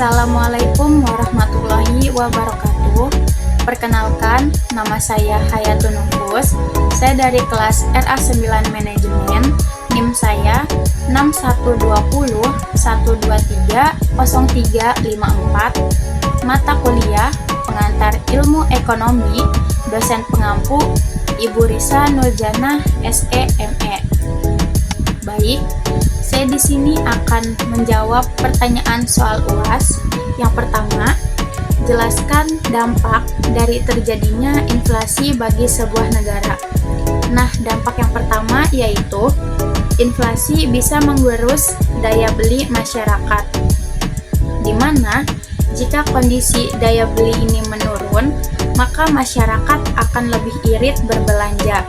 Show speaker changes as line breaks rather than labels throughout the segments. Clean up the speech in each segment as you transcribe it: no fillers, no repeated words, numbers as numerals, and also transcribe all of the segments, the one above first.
Assalamualaikum warahmatullahi wabarakatuh. Perkenalkan, nama saya Hayatun Nufus. Saya dari kelas RA9 Manajemen. NIM saya 6120-123-0354. Mata kuliah Pengantar Ilmu Ekonomi. Dosen pengampu Ibu Risa Nurjana SEME. Baik, saya di sini akan menjawab pertanyaan soal UAS. Yang pertama, jelaskan dampak dari terjadinya inflasi bagi sebuah negara. Nah, dampak yang pertama yaitu inflasi bisa menggerus daya beli masyarakat, di mana jika kondisi daya beli ini menurun, maka masyarakat akan lebih irit berbelanja.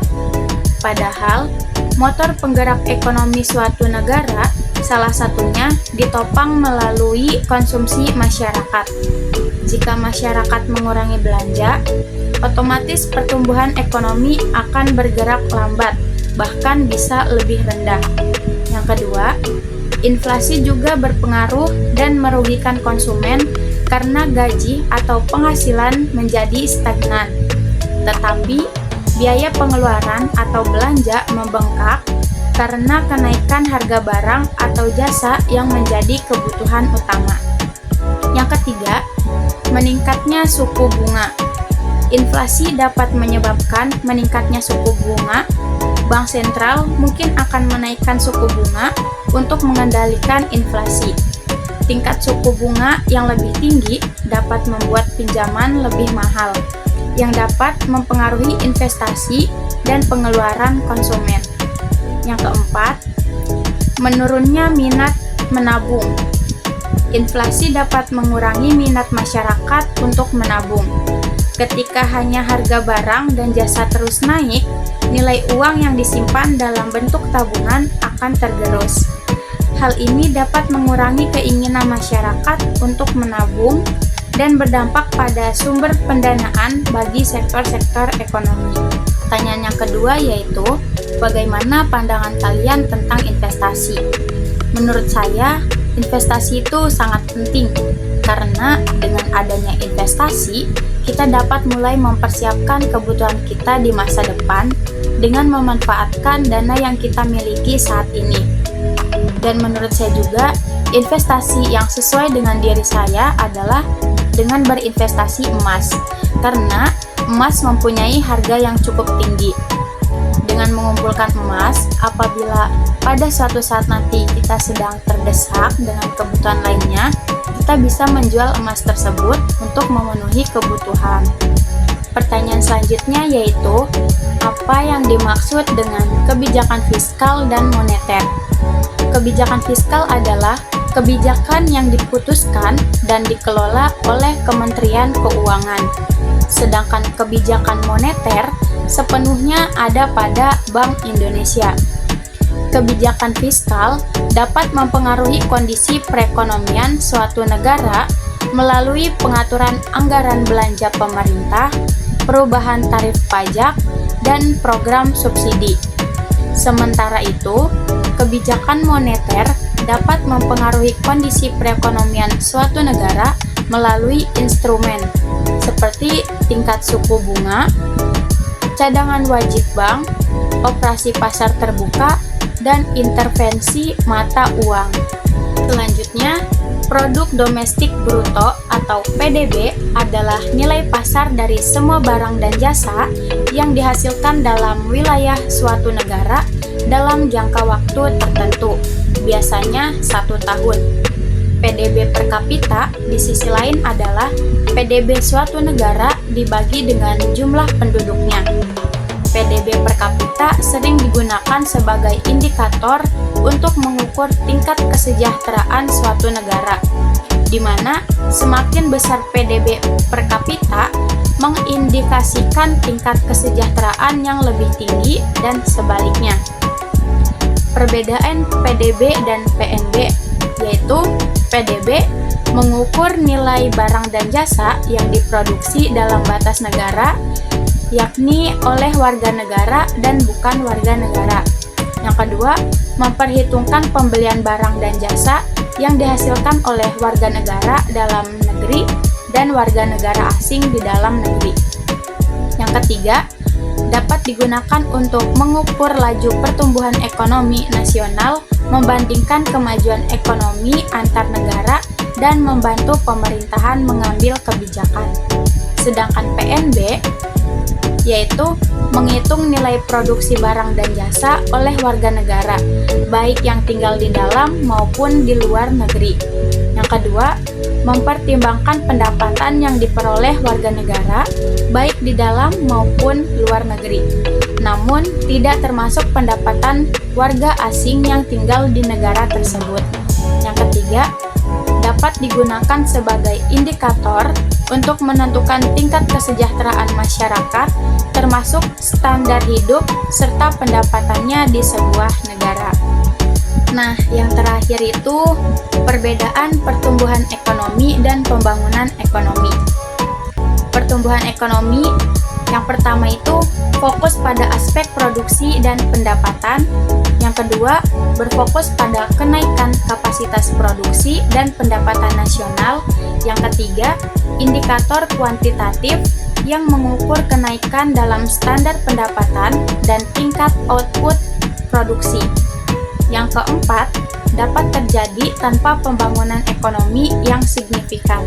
Padahal, motor penggerak ekonomi suatu negara salah satunya ditopang melalui konsumsi masyarakat. Jika masyarakat mengurangi belanja, otomatis pertumbuhan ekonomi akan bergerak lambat, bahkan bisa lebih rendah. Yang kedua, inflasi juga berpengaruh dan merugikan konsumen karena gaji atau penghasilan menjadi stagnan. Tetapi, biaya pengeluaran atau belanja membengkak karena kenaikan harga barang atau jasa yang menjadi kebutuhan utama. Yang ketiga, meningkatnya suku bunga. Inflasi dapat menyebabkan meningkatnya suku bunga. Bank sentral mungkin akan menaikkan suku bunga untuk mengendalikan inflasi. Tingkat suku bunga yang lebih tinggi dapat membuat pinjaman lebih mahal, yang dapat mempengaruhi investasi dan pengeluaran konsumen. Yang keempat, menurunnya minat menabung. Inflasi dapat mengurangi minat masyarakat untuk menabung. Ketika hanya harga barang dan jasa terus naik, nilai uang yang disimpan dalam bentuk tabungan akan tergerus. Hal ini dapat mengurangi keinginan masyarakat untuk menabung dan berdampak pada sumber pendanaan bagi sektor-sektor ekonomi. Pertanyaan yang kedua yaitu, bagaimana pandangan kalian tentang investasi? Menurut saya, investasi itu sangat penting karena dengan adanya investasi, kita dapat mulai mempersiapkan kebutuhan kita di masa depan dengan memanfaatkan dana yang kita miliki saat ini. Dan menurut saya juga, investasi yang sesuai dengan diri saya adalah dengan berinvestasi emas, karena emas mempunyai harga yang cukup tinggi. Dengan mengumpulkan emas, apabila pada suatu saat nanti kita sedang terdesak dengan kebutuhan lainnya, kita bisa menjual emas tersebut untuk memenuhi kebutuhan. Pertanyaan selanjutnya yaitu, apa yang dimaksud dengan kebijakan fiskal dan moneter? Kebijakan fiskal adalah kebijakan yang diputuskan dan dikelola oleh Kementerian Keuangan. Sedangkan kebijakan moneter sepenuhnya ada pada Bank Indonesia. Kebijakan fiskal dapat mempengaruhi kondisi perekonomian suatu negara melalui pengaturan anggaran belanja pemerintah, perubahan tarif pajak, dan program subsidi. Sementara itu, kebijakan moneter dapat mempengaruhi kondisi perekonomian suatu negara melalui instrumen seperti tingkat suku bunga, cadangan wajib bank, operasi pasar terbuka, dan intervensi mata uang. Selanjutnya, produk domestik bruto atau PDB adalah nilai pasar dari semua barang dan jasa yang dihasilkan dalam wilayah suatu negara dalam jangka waktu tertentu, biasanya 1 tahun. PDB per kapita di sisi lain adalah PDB suatu negara dibagi dengan jumlah penduduknya. PDB per kapita sering digunakan sebagai indikator untuk mengukur tingkat kesejahteraan suatu negara, di mana semakin besar PDB per kapita mengindikasikan tingkat kesejahteraan yang lebih tinggi dan sebaliknya. Perbedaan PDB dan PNB yaitu PDB mengukur nilai barang dan jasa yang diproduksi dalam batas negara, yakni oleh warga negara dan bukan warga negara. Yang kedua, memperhitungkan pembelian barang dan jasa yang dihasilkan oleh warga negara dalam negeri dan warga negara asing di dalam negeri. Yang ketiga, dapat digunakan untuk mengukur laju pertumbuhan ekonomi nasional, membandingkan kemajuan ekonomi antar negara, dan membantu pemerintahan mengambil kebijakan. Sedangkan PNB yaitu menghitung nilai produksi barang dan jasa oleh warga negara, baik yang tinggal di dalam maupun di luar negeri. Yang kedua, mempertimbangkan pendapatan yang diperoleh warga negara, baik di dalam maupun luar negeri. Namun, tidak termasuk pendapatan warga asing yang tinggal di negara tersebut. Yang ketiga, dapat digunakan sebagai indikator untuk menentukan tingkat kesejahteraan masyarakat, termasuk standar hidup serta pendapatannya di sebuah negara. Nah, yang terakhir itu perbedaan pertumbuhan ekonomi dan pembangunan ekonomi. Pertumbuhan ekonomi yang pertama itu fokus pada aspek produksi dan pendapatan. Yang kedua, berfokus pada kenaikan kapasitas produksi dan pendapatan nasional. Yang ketiga, indikator kuantitatif yang mengukur kenaikan dalam standar pendapatan dan tingkat output produksi. Yang keempat, dapat terjadi tanpa pembangunan ekonomi yang signifikan.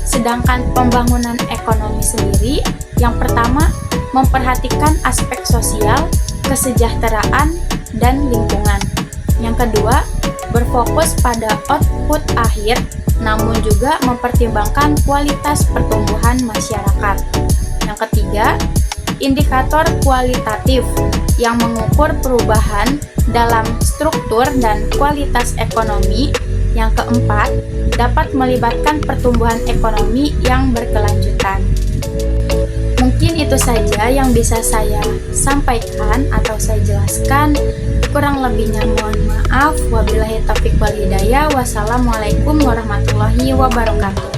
Sedangkan pembangunan ekonomi sendiri, yang pertama, memperhatikan aspek sosial, kesejahteraan, dan lingkungan. Yang kedua, berfokus pada output akhir, namun juga mempertimbangkan kualitas pertumbuhan masyarakat. Yang ketiga, indikator kualitatif yang mengukur perubahan dalam struktur dan kualitas ekonomi. Yang keempat, dapat melibatkan pertumbuhan ekonomi yang berkelanjutan. Mungkin itu saja yang bisa saya sampaikan atau saya jelaskan. Kurang lebihnya mohon maaf. Wabillahi taufiq wal hidayah. Wassalamualaikum warahmatullahi wabarakatuh.